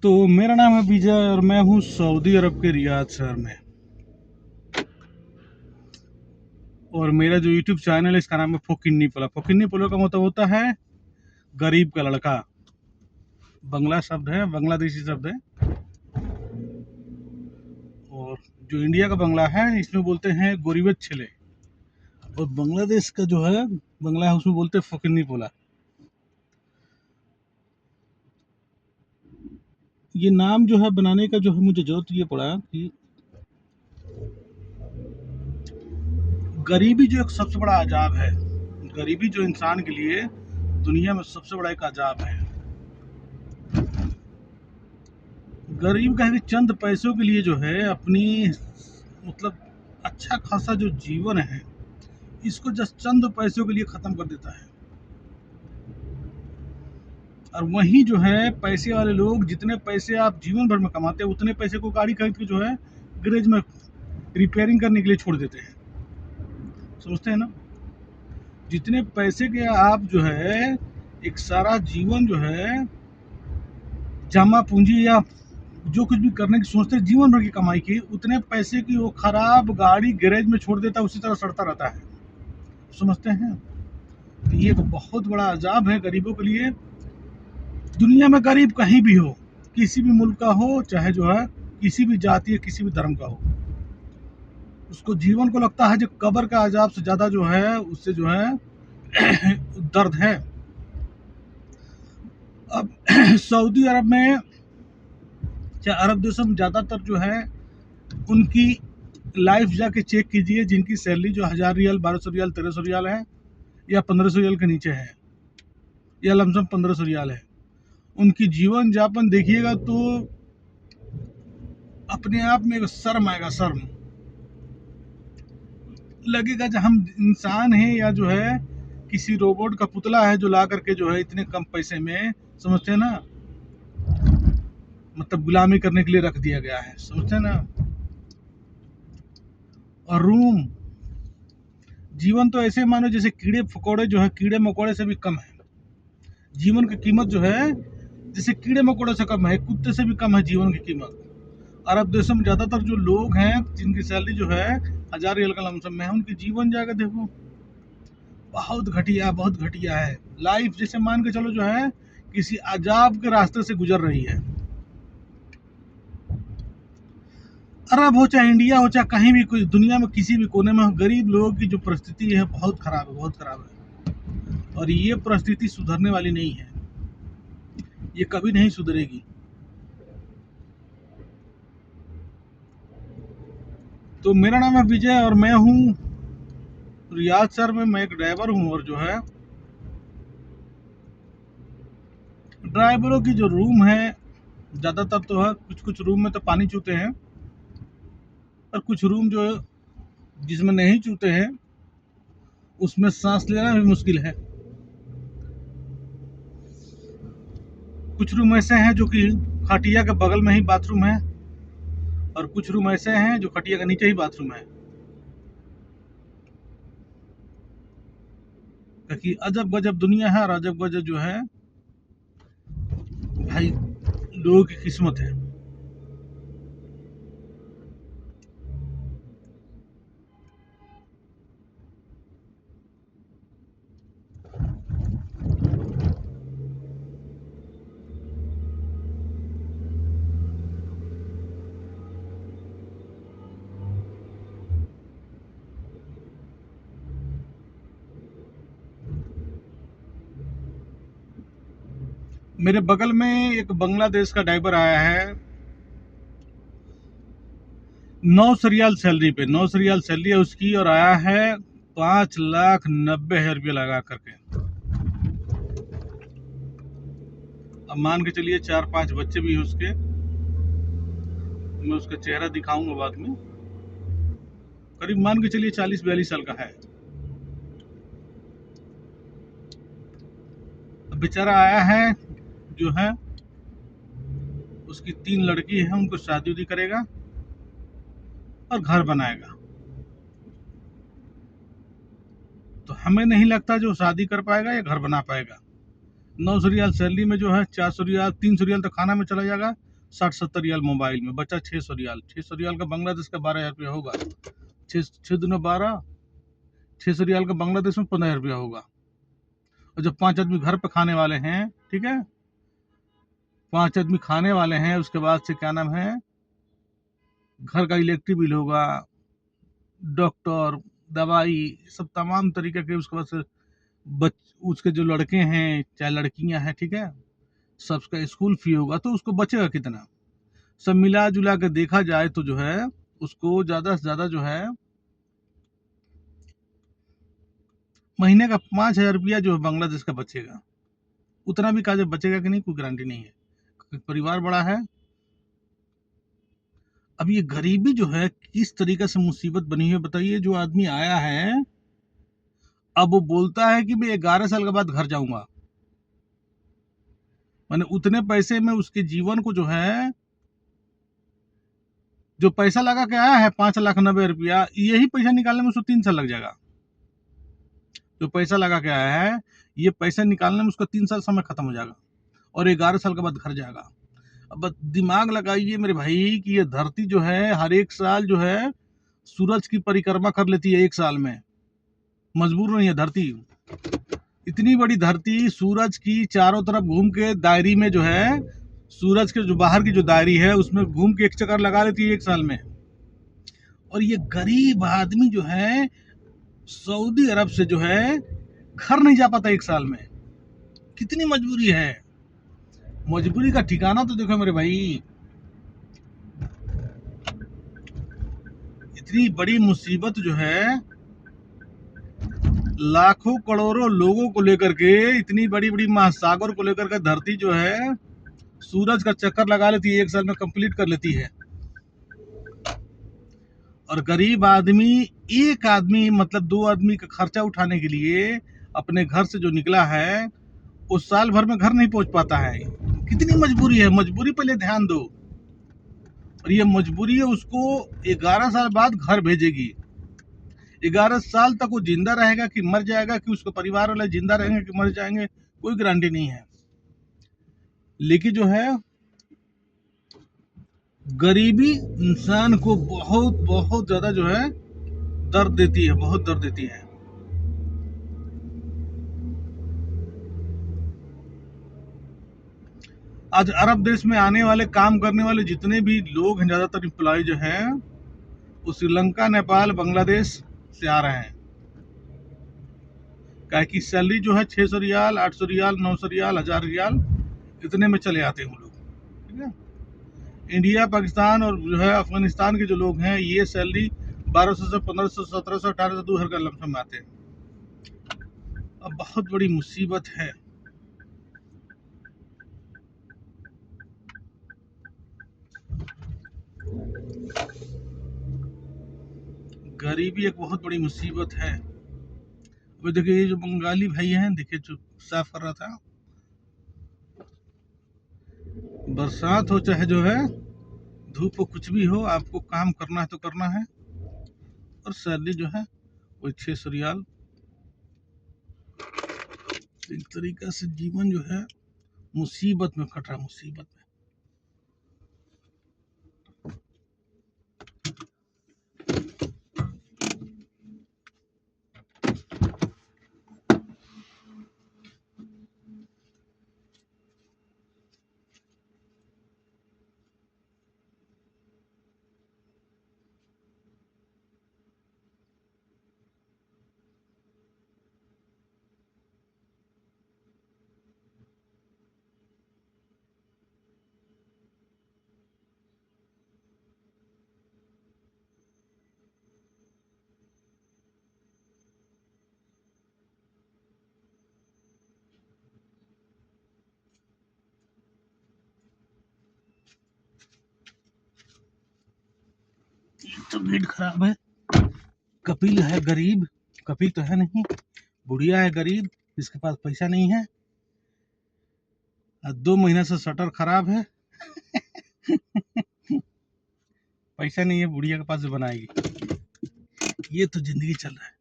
तो मेरा नाम है विजय और मैं हूँ सऊदी अरब के रियाद शहर में। और मेरा जो यूट्यूब चैनल है इसका नाम है फोकिन्नी पोला। फोकिन्नी पोला का मतलब होता है गरीब का लड़का। बंगला शब्द है, बांग्लादेशी शब्द है। और जो इंडिया का बंगला है इसमें बोलते हैं गोरीबत छिले, और बांग्लादेश का जो है बंगला है उसमें बोलते हैं फोकिन्नी पोला। ये नाम जो है बनाने का जो है मुझे जरूरत ये पड़ा कि गरीबी जो एक सबसे बड़ा अजाब है। गरीबी जो इंसान के लिए दुनिया में सबसे बड़ा एक अजाब है। गरीब का है कि चंद पैसों के लिए जो है अपनी मतलब अच्छा खासा जो जीवन है इसको जस्ट चंद पैसों के लिए खत्म कर देता है। और वहीं जो है पैसे वाले लोग जितने पैसे आप जीवन भर में कमाते हैं उतने पैसे को गाड़ी खरीद के जो है गैरेज में रिपेयरिंग करने के लिए छोड़ देते हैं। समझते हैं ना? जितने पैसे के आप जो है एक सारा जीवन जो है जमा पूंजी या जो कुछ भी करने की सोचते हैं जीवन भर की कमाई की, उतने पैसे की वो खराब गाड़ी गैरेज में छोड़ देता है, उसी तरह सड़ता रहता है। समझते हैं? तो ये एक बहुत बड़ा अजाब है गरीबों के लिए। दुनिया में गरीब कहीं भी हो, किसी भी मुल्क का हो, चाहे जो है किसी भी जाति या किसी भी धर्म का हो, उसको जीवन को लगता है जो कब्र का अजाब से ज्यादा जो है उससे जो है दर्द है। अब सऊदी अरब में या अरब देशों में ज़्यादातर जो है उनकी लाइफ जाके चेक कीजिए, जिनकी सैलरी जो 1000 रियाल, 1200 रियाल, 1300 रियाल है या 1500 रियाल के नीचे है या लमसम 1500 रियाल है, उनकी जीवन यापन देखिएगा तो अपने आप में एक शर्म आएगा। शर्म लगेगा जब हम इंसान हैं या जो है किसी रोबोट का पुतला है जो ला करके जो है इतने कम पैसे में, समझते हैं ना, मतलब गुलामी करने के लिए रख दिया गया है। समझते हैं ना? और रूम जीवन तो ऐसे मानो जैसे कीड़े फकोड़े जो है कीड़े मकोड़े से भी कम है। जीवन की कीमत जो है जैसे कीड़े मकोड़े से कम है, कुत्ते से भी कम है जीवन की कीमत। अरब देशों में ज्यादातर जो लोग हैं जिनकी सैलरी जो है 1000 रियाल का लमसम में है, उनकी जीवन जाकर देखो बहुत घटिया, बहुत घटिया है। लाइफ जैसे मान के चलो जो है किसी अजाब के रास्ते से गुजर रही है। अरब हो चाहे इंडिया हो चाहे कहीं भी कोई दुनिया में किसी भी कोने में हो, गरीब लोगों की जो परिस्थिति है बहुत खराब है, बहुत खराब है। और ये परिस्थिति सुधरने वाली नहीं है, ये कभी नहीं सुधरेगी। तो मेरा नाम है विजय और मैं हूँ रियाद शहर में। मैं एक ड्राइवर हूँ और जो है ड्राइवरों की जो रूम है ज़्यादातर तो है, कुछ कुछ रूम में तो पानी चूते हैं और कुछ रूम जो जिसमें नहीं चूते हैं उसमें सांस लेना भी मुश्किल है। कुछ रूम ऐसे हैं जो कि खटिया के बगल में ही बाथरूम है और कुछ रूम ऐसे हैं जो खटिया के नीचे ही बाथरूम है। क्योंकि अजब गजब दुनिया है और अजब गजब जो है भाई लोगों की किस्मत है। मेरे बगल में एक बांग्लादेश का ड्राइवर आया है 900 रियाल सैलरी पे, 900 रियाल सैलरी है उसकी, और आया है 5,90,000 रुपया लगा करके। अब मान के चलिए 4-5 बच्चे भी हैं उसके, मैं उसका चेहरा दिखाऊंगा बाद में। करीब मान के चलिए 40-42 साल का है। अब बेचारा आया है जो है उसकी 3 लड़की है, उनको शादी उदी करेगा और घर बनाएगा। तो हमें नहीं लगता जो शादी कर पाएगा या घर बना पाएगा। 900 रियाल सैलरी में जो है 400 रियाल 300 रियाल तो खाना में चला जाएगा, 60-70 रियाल मोबाइल में, बचा 600 रियाल। 600 रियाल का बांग्लादेश का 12,000 रुपया होगा। 6 दूनी 12, 600 रियाल का बांग्लादेश में 15,000 रुपया होगा। और जब 5 आदमी घर पे खाने वाले हैं, ठीक है, 5 आदमी खाने वाले हैं, उसके बाद से क्या नाम है, घर का इलेक्ट्रिक बिल होगा, डॉक्टर, दवाई, सब तमाम तरीके के, उसके बाद से उसके जो लड़के हैं चाहे लड़कियां हैं, ठीक है, सबका स्कूल फी होगा, तो उसको बचेगा कितना? सब मिला जुला के देखा जाए तो जो है उसको ज्यादा से ज्यादा जो है महीने का 5,000 रुपया जो है बांग्लादेश का बचेगा। उतना भी काज बचेगा कि नहीं, कोई गारंटी नहीं है। परिवार बड़ा है। अब ये गरीबी जो है किस तरीके से मुसीबत बनी है बताइए। जो आदमी आया है, अब वो बोलता है कि मैं 11 साल के बाद घर जाऊंगा। मैंने उतने पैसे में उसके जीवन को जो है, जो पैसा लगा के आया है 5,90,000 रुपया, यही पैसा निकालने में उसको 3 साल लग जाएगा। जो पैसा लगा के आया है, ये पैसा निकालने में उसका 3 साल समय खत्म हो जाएगा और 11 साल के बाद घर जाएगा। अब दिमाग लगाइए मेरे भाई कि ये धरती जो है हर एक साल जो है सूरज की परिक्रमा कर लेती है 1 साल में। मजबूर नहीं है धरती। इतनी बड़ी धरती सूरज की चारों तरफ घूम के दायरी में जो है, सूरज के जो बाहर की जो दायरी है उसमें घूम के एक चक्कर लगा लेती है 1 साल में। और ये गरीब आदमी जो है सऊदी अरब से जो है घर नहीं जा पाता 1 साल में। कितनी मजबूरी है। मजबूरी का ठिकाना तो देखो मेरे भाई। इतनी बड़ी मुसीबत जो है लाखों करोड़ों लोगों को लेकर के, इतनी बड़ी बड़ी महासागर को लेकर के धरती जो है सूरज का चक्कर लगा लेती है 1 साल में, कंप्लीट कर लेती है। और गरीब आदमी, एक आदमी मतलब 2 आदमी का खर्चा उठाने के लिए अपने घर से जो निकला है, उस साल भर में घर नहीं पहुंच पाता है। कितनी मजबूरी है। मजबूरी पे ले ध्यान दो। और ये मजबूरी है उसको 11 साल बाद घर भेजेगी। 11 साल तक वो जिंदा रहेगा कि मर जाएगा, कि उसके परिवार वाले जिंदा रहेंगे कि मर जाएंगे, कोई गारंटी नहीं है। लेकिन जो है गरीबी इंसान को बहुत बहुत ज्यादा जो है दर्द देती है, बहुत दर्द देती है। आज अरब देश में आने वाले, काम करने वाले जितने भी लोग हैं, ज्यादातर एम्प्लॉय जो हैं वो श्रीलंका, नेपाल, बांग्लादेश से आ रहे हैं। क्या कि सैलरी जो है 600 रियाल, 800 रियाल, 900 रियाल, 1000 रियाल, इतने में चले आते हैं वो लोग, ठीक है। इंडिया, पाकिस्तान और जो है अफगानिस्तान के जो लोग हैं, ये सैलरी 1200 से 1500, 1700, 1800, 2000 का लमसम में आते हैं। अब बहुत बड़ी मुसीबत है। गरीबी एक बहुत बड़ी मुसीबत है। अब देखिए ये जो बंगाली भाई हैं, देखिए जो साफ कर रहा था, बरसात हो चाहे जो है धूप हो, कुछ भी हो, आपको काम करना है तो करना है। और सैलरी जो है वो 600 रियाल। एक तरीका से जीवन जो है मुसीबत में कट रहा, मुसीबत में। तो भीड़ खराब है। कपिल है गरीब, कपिल तो है नहीं, बुढ़िया है गरीब, इसके पास पैसा नहीं है। 2 महीने से शटर खराब है। पैसा नहीं है बुढ़िया के पास जो बनाएगी। ये तो जिंदगी चल रहा है।